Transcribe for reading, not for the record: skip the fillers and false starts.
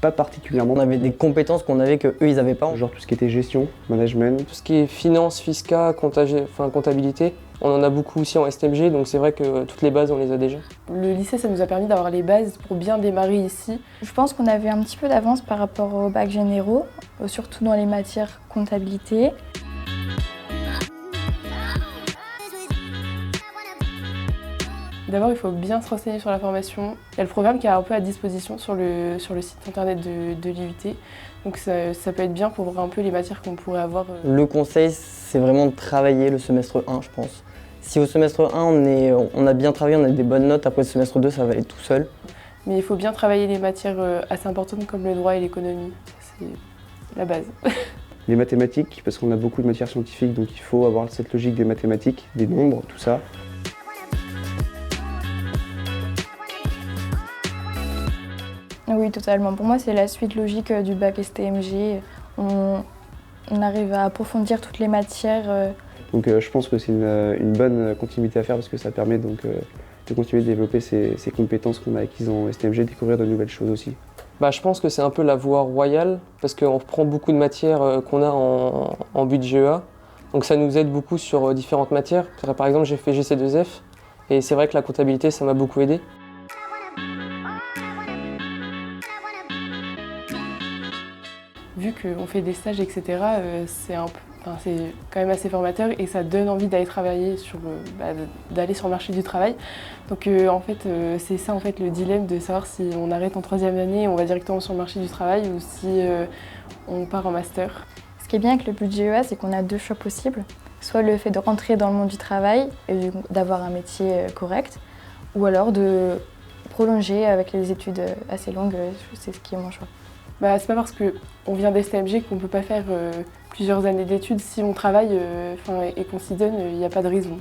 pas particulièrement. On avait des compétences qu'on avait que eux ils avaient pas. Genre tout ce qui était gestion, management. Tout ce qui est finance, fiscal, comptabilité, on en a beaucoup aussi en STMG, donc c'est vrai que toutes les bases on les a déjà. Le lycée, ça nous a permis d'avoir les bases pour bien démarrer ici. Je pense qu'on avait un petit peu d'avance par rapport aux bacs généraux, surtout dans les matières comptabilité. D'abord, il faut bien se renseigner sur la formation. Il y a le programme qui est un peu à disposition sur le site internet de l'IUT. Donc ça peut être bien pour voir un peu les matières qu'on pourrait avoir. Le conseil, c'est vraiment de travailler le semestre 1, je pense. Si au semestre 1, on a bien travaillé, on a des bonnes notes, après le semestre 2, ça va aller tout seul. Mais il faut bien travailler les matières assez importantes comme le droit et l'économie. C'est la base. Les mathématiques, parce qu'on a beaucoup de matières scientifiques, donc il faut avoir cette logique des mathématiques, des nombres, tout ça. Oui, totalement. Pour moi, c'est la suite logique du bac STMG. On arrive à approfondir toutes les matières. Donc je pense que c'est une bonne continuité à faire parce que ça permet donc, de continuer de développer ces compétences qu'on a acquises en STMG, découvrir de nouvelles choses aussi. Je pense que c'est un peu la voie royale, parce qu'on reprend beaucoup de matières qu'on a en but de GEA. Donc ça nous aide beaucoup sur différentes matières. Par exemple, j'ai fait GC2F, et c'est vrai que la comptabilité, ça m'a beaucoup aidé. Vu qu'on fait des stages, etc., c'est quand même assez formateur et ça donne envie d'aller travailler d'aller sur le marché du travail. Donc en fait, c'est ça en fait le dilemme de savoir si on arrête en 3e année et on va directement sur le marché du travail ou si on part en master. Ce qui est bien avec le budget GEA, c'est qu'on a 2 choix possibles. Soit le fait de rentrer dans le monde du travail et d'avoir un métier correct, ou alors de prolonger avec les études assez longues, c'est ce qui est mon choix. C'est pas parce qu'on vient d'STMG qu'on peut pas faire plusieurs années d'études. Si on travaille et qu'on s'y donne, il n'y a pas de raison.